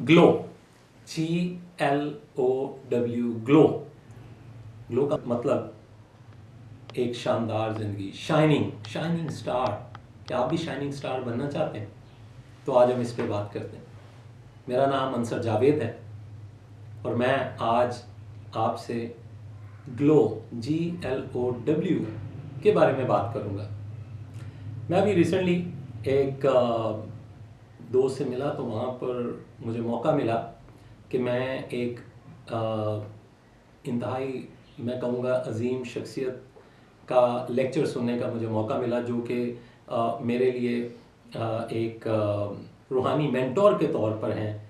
Glow, GLOW, glow. Glow का मतलब एक शानदार जिंदगी, शाइनिंग, शाइनिंग स्टार। क्या आप भी शाइनिंग स्टार बनना चाहते हैं? तो आज हम इस पे बात करते हैं। मेरा नाम अंसर जावेद है और मैं आज आपसे ग्लो, GLOW के बारे में बात करूंगा। मैं अभी रिसेंटली एक दोस्त से मिला, तो वहाँ पर मुझे मौका मिला कि मैं एक इंतहाई, मैं कहूँगा, अजीम शख्सियत का लेक्चर सुनने का मुझे मौका मिला, जो कि मेरे लिए एक रूहानी मेंटोर के तौर पर हैं।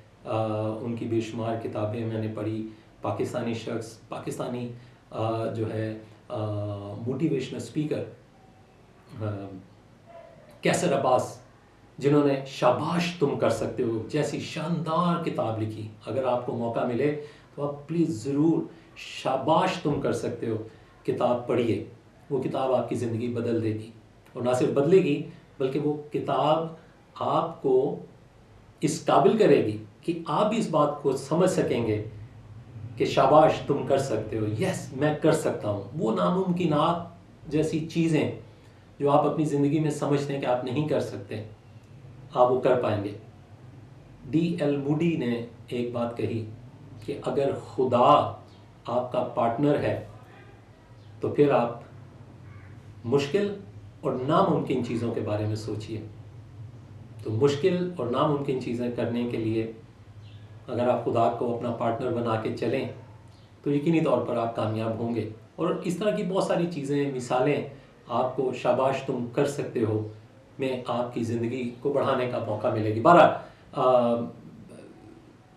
उनकी बेशुमार किताबें मैंने पढ़ी। पाकिस्तानी शख्स, पाकिस्तानी जो है मोटिवेशनल स्पीकर कैसर अब्बास, जिन्होंने शाबाश तुम कर सकते हो जैसी शानदार किताब लिखी। अगर आपको मौका मिले तो आप प्लीज़ ज़रूर शाबाश तुम कर सकते हो किताब पढ़िए। वो किताब आपकी ज़िंदगी बदल देगी, और ना सिर्फ बदलेगी बल्कि वो किताब आपको इस काबिल करेगी कि आप भी इस बात को समझ सकेंगे कि शाबाश तुम कर सकते हो, यस मैं कर सकता हूँ। वो नामुमकिनात जैसी चीज़ें जो आप अपनी ज़िंदगी में समझते हैं कि आप नहीं कर सकते, आप वो कर पाएंगे। D.L. मूडी ने एक बात कही कि अगर खुदा आपका पार्टनर है तो फिर आप मुश्किल और नामुमकिन चीज़ों के बारे में सोचिए। तो मुश्किल और नामुमकिन चीज़ें करने के लिए अगर आप खुदा को अपना पार्टनर बना के चलें तो यकीनी तौर पर आप कामयाब होंगे। और इस तरह की बहुत सारी चीज़ें, मिसालें आपको शाबाश तुम कर सकते हो में आपकी ज़िंदगी को बढ़ाने का मौका मिलेगी।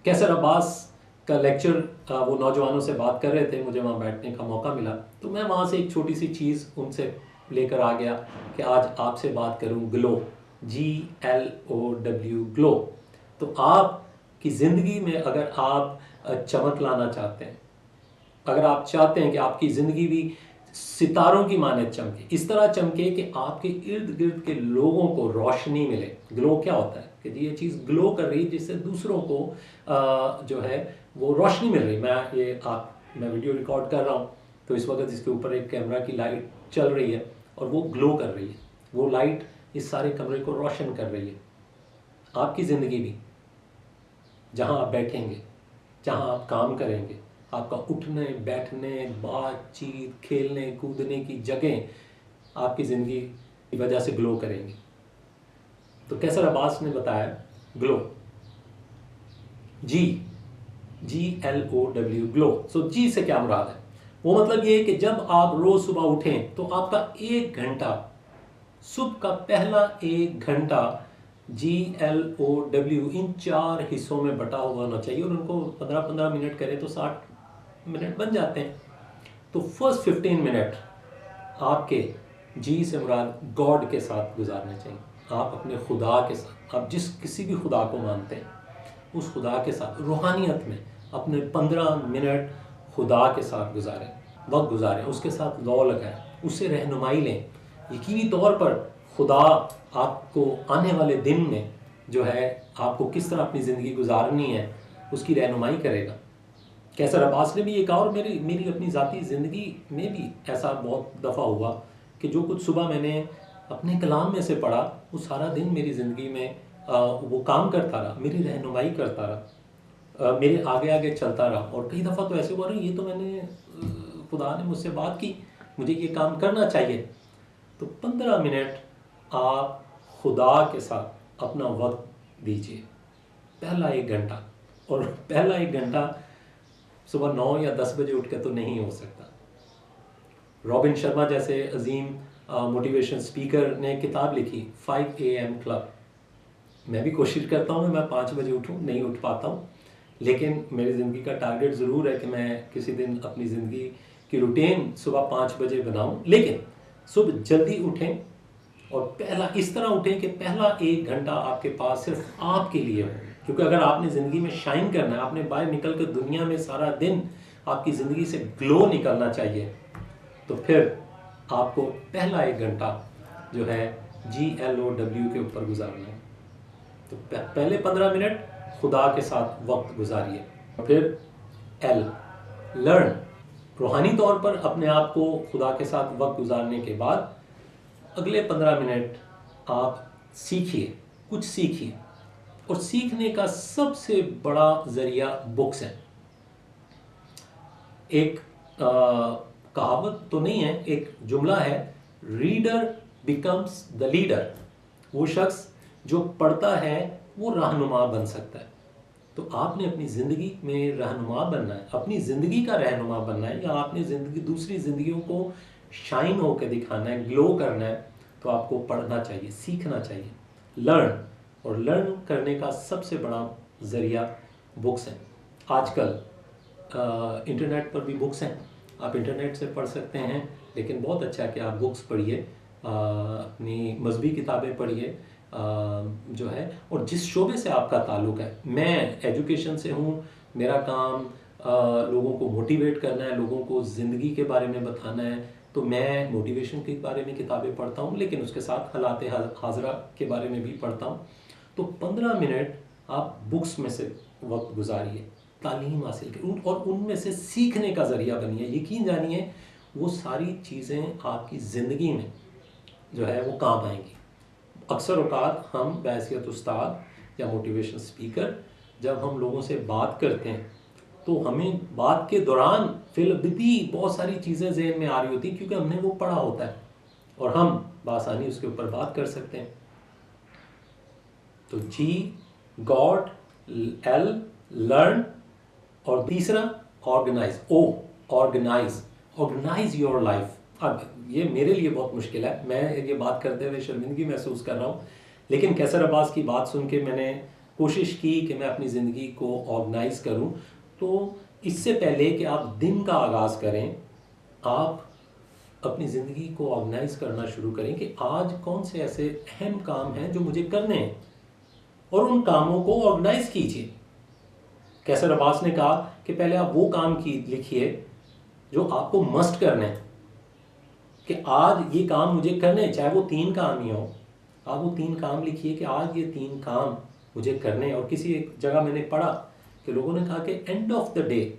कैसर अब्बास का लेक्चर, वो नौजवानों से बात कर रहे थे, मुझे वहाँ बैठने का मौका मिला, तो मैं वहाँ से एक छोटी सी चीज़ उनसे लेकर आ गया कि आज आपसे बात करूँ ग्लो, GLOW, ग्लो। तो आपकी ज़िंदगी में अगर आप चमक लाना चाहते हैं, अगर आप चाहते हैं कि आपकी ज़िंदगी भी सितारों की माने चमके, इस तरह चमके कि आपके इर्द गिर्द के लोगों को रोशनी मिले। ग्लो क्या होता है कि ये चीज़ ग्लो कर रही है जिससे दूसरों को जो है वो रोशनी मिल रही। मैं वीडियो रिकॉर्ड कर रहा हूँ, तो इस वक्त इसके ऊपर एक कैमरा की लाइट चल रही है और वो ग्लो कर रही है। वो लाइट इस सारे कमरे को रोशन कर रही है। आपकी ज़िंदगी भी, जहाँ आप बैठेंगे, जहाँ आप काम करेंगे, आपका उठने बैठने, बातचीत, खेलने कूदने की जगह आपकी ज़िंदगी की वजह से ग्लो करेंगी। तो कैसर अब्बास ने बताया ग्लो, GLOW, ग्लो। सो जी से क्या मुराद है? वो मतलब ये है कि जब आप रोज़ सुबह उठें तो आपका 1 घंटा, सुबह का पहला 1 घंटा GLOW इन 4 हिस्सों में बटा हुआ होना चाहिए, और उनको 15-15 मिनट करें तो 60 मिनट बन जाते हैं। तो फर्स्ट 15 मिनट आपके जी से मुराद गॉड के साथ गुजारने चाहिए। आप अपने खुदा के साथ, आप जिस किसी भी खुदा को मानते हैं उस खुदा के साथ रूहानियत में अपने 15 मिनट खुदा के साथ गुजारें, वक्त गुजारें, उसके साथ लौ लगाएं, उससे रहनुमाई लें। यकीनी तौर पर खुदा आपको आने वाले दिन में जो है आपको किस तरह अपनी ज़िंदगी गुजारनी है उसकी रहनुमाई करेगा। कैसर अब्बास ने भी ये कहा, और मेरी अपनी ज़ाती ज़िंदगी में भी ऐसा बहुत दफ़ा हुआ कि जो कुछ सुबह मैंने अपने कलाम में से पढ़ा वो सारा दिन मेरी ज़िंदगी में वो काम करता रहा, मेरी रहनुमाई करता रहा, मेरे आगे आगे चलता रहा। और कई दफ़ा तो ऐसे हुआ रहा, ये तो मैंने खुदा ने मुझसे बात की, मुझे ये काम करना चाहिए। तो 15 मिनट आप खुदा के साथ अपना वक्त दीजिए, पहला 1 घंटा। और पहला 1 घंटा सुबह 9 या 10 बजे उठ के तो नहीं हो सकता। रॉबिन शर्मा जैसे अजीम मोटिवेशन स्पीकर ने किताब लिखी 5 AM क्लब। मैं भी कोशिश करता हूँ मैं 5 बजे उठूँ, नहीं उठ पाता हूँ, लेकिन मेरी ज़िंदगी का टारगेट ज़रूर है कि मैं किसी दिन अपनी ज़िंदगी की रूटीन सुबह 5 बजे बनाऊँ। लेकिन सुबह जल्दी उठें और पहला इस तरह उठें कि पहला 1 घंटा आपके पास सिर्फ आपके लिए हो। क्योंकि अगर आपने ज़िंदगी में शाइन करना है, आपने बाहर निकल कर दुनिया में सारा दिन आपकी ज़िंदगी से ग्लो निकलना चाहिए, तो फिर आपको पहला 1 घंटा जो है GLOW के ऊपर गुजारना है। तो पहले 15 मिनट खुदा के साथ वक्त गुजारिए। फिर एल, लर्न, रूहानी तौर पर अपने आप को खुदा के साथ वक्त गुजारने के बाद अगले 15 मिनट आप सीखिए, कुछ सीखिए। और सीखने का सबसे बड़ा ज़रिया बुक्स है। एक कहावत तो नहीं है, एक जुमला है, रीडर बिकम्स द लीडर। वो शख्स जो पढ़ता है वो रहनुमा बन सकता है। तो आपने अपनी ज़िंदगी में रहनुमा बनना है, अपनी ज़िंदगी का रहनुमा बनना है, या आपने ज़िंदगी दूसरी ज़िंदगियों को शाइन होकर दिखाना है, ग्लो करना है, तो आपको पढ़ना चाहिए, सीखना चाहिए, लर्न। और लर्न करने का सबसे बड़ा ज़रिया बुक्स हैं। आजकल इंटरनेट पर भी बुक्स हैं, आप इंटरनेट से पढ़ सकते हैं, लेकिन बहुत अच्छा है कि आप बुक्स पढ़िए, अपनी मजहबी किताबें पढ़िए जो है। और जिस शोबे से आपका ताल्लुक़ है, मैं एजुकेशन से हूँ, मेरा काम लोगों को मोटिवेट करना है, लोगों को ज़िंदगी के बारे में बताना है, तो मैं मोटिवेशन के बारे में किताबें पढ़ता हूँ, लेकिन उसके साथ हालात हाज़रा के बारे में भी पढ़ता हूँ। तो 15 मिनट आप बुक्स में से वक्त गुजारिए, तालीम हासिल करिए और उनमें से सीखने का ज़रिया बनिए। यकीन जानिए वो सारी चीज़ें आपकी ज़िंदगी में जो है वो काम आएंगी। अक्सर औक़ात हम बैसियत उस्ताद या मोटिवेशन स्पीकर जब हम लोगों से बात करते हैं तो हमें बात के दौरान फिलबिती बहुत सारी चीज़ें ज़हन में आ रही होती, क्योंकि हमने वो पढ़ा होता है और हम बआसानी उसके ऊपर बात कर सकते हैं। तो जी, गॉड, एल, लर्न, और तीसरा organise, O, organise your life. अब ये मेरे लिए बहुत मुश्किल है, मैं ये बात करते हुए शर्मिंदगी महसूस कर रहा हूँ, लेकिन कैसर अब्बास की बात सुन के मैंने कोशिश की कि मैं अपनी ज़िंदगी को ऑर्गेनाइज करूँ। तो इससे पहले कि आप दिन का आगाज़ करें, आप अपनी ज़िंदगी को ऑर्गेनाइज करना शुरू करें कि आज कौन से ऐसे अहम काम हैं जो मुझे करने हैं, और उन कामों को ऑर्गेनाइज कीजिए। कैसर अब्बास ने कहा कि पहले आप वो काम की लिखिए जो आपको मस्ट करने हैं, कि आज ये काम मुझे करने हैं, चाहे वो 3 काम ही हो। आप वो 3 काम लिखिए कि आज ये 3 काम मुझे करने हैं। और किसी एक जगह मैंने पढ़ा कि लोगों ने कहा कि एंड ऑफ द डे,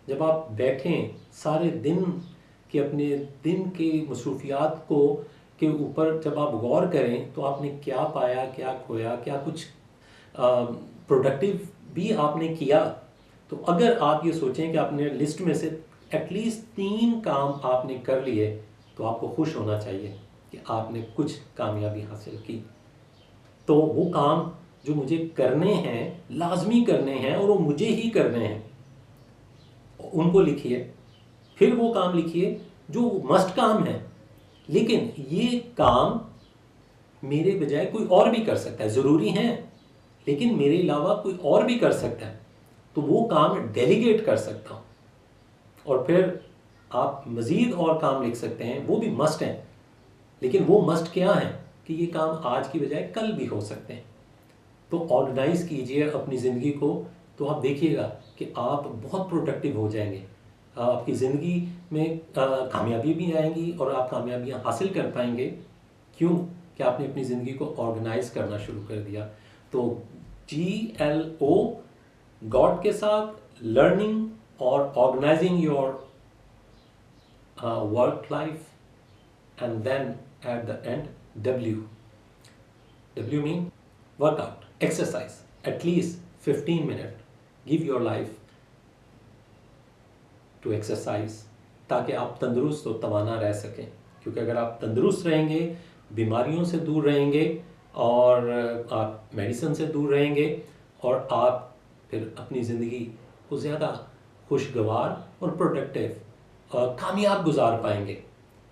जब आप बैठें सारे दिन के अपने दिन की मसरूफियात को के ऊपर जब आप गौर करें, तो आपने क्या पाया, क्या खोया, क्या कुछ प्रोडक्टिव भी आपने किया। तो अगर आप ये सोचें कि आपने लिस्ट में से एटलीस्ट 3 काम आपने कर लिए, तो आपको खुश होना चाहिए कि आपने कुछ कामयाबी हासिल की। तो वो काम जो मुझे करने हैं, लाजमी करने हैं और वो मुझे ही करने हैं, उनको लिखिए। फिर वो काम लिखिए जो मस्ट काम है, लेकिन ये काम मेरे बजाय कोई और भी कर सकता है, ज़रूरी है लेकिन मेरे अलावा कोई और भी कर सकता है, तो वो काम डेलीगेट कर सकता हूँ। और फिर आप मज़ीद और काम लिख सकते हैं, वो भी मस्ट हैं, लेकिन वो मस्ट क्या है कि ये काम आज की बजाय कल भी हो सकते हैं। तो ऑर्गेनाइज़ कीजिए अपनी ज़िंदगी को, तो आप देखिएगा कि आप बहुत प्रोडक्टिव हो जाएंगे। आपकी ज़िंदगी में कामयाबी भी आएंगी और आप कामयाबियाँ हासिल कर पाएंगे। क्यों? कि आपने अपनी ज़िंदगी को ऑर्गेनाइज़ करना शुरू कर दिया। तो GLO, गॉड के साथ लर्निंग और organising your work life, and then at the end W mean workout, exercise, at least 15 minute give your life to exercise, ताकि आप तंदुरुस्त और तवाना रह सकें। क्योंकि अगर आप तंदुरुस्त रहेंगे, बीमारियों से दूर रहेंगे और आप मेडिसिन से दूर रहेंगे, और आप फिर अपनी ज़िंदगी को ज़्यादा खुशगवार और प्रोडक्टिव कामयाब गुजार पाएंगे।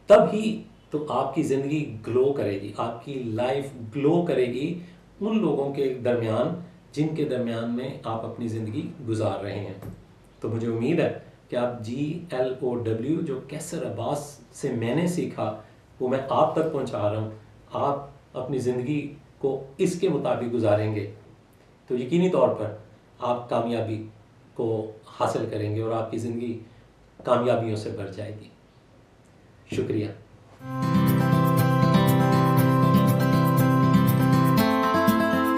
तब ही तो आपकी ज़िंदगी ग्लो करेगी, आपकी लाइफ ग्लो करेगी उन लोगों के दरमियान जिनके दरमियान में आप अपनी ज़िंदगी गुजार रहे हैं। तो मुझे उम्मीद है कि आप GLOW जो कैसर अब्बास से मैंने सीखा वो मैं आप तक पहुंचा रहा हूं। आप अपनी ज़िंदगी को इसके मुताबिक गुजारेंगे तो यकीनी तौर पर आप कामयाबी को हासिल करेंगे और आपकी ज़िंदगी कामयाबियों से भर जाएगी। शुक्रिया।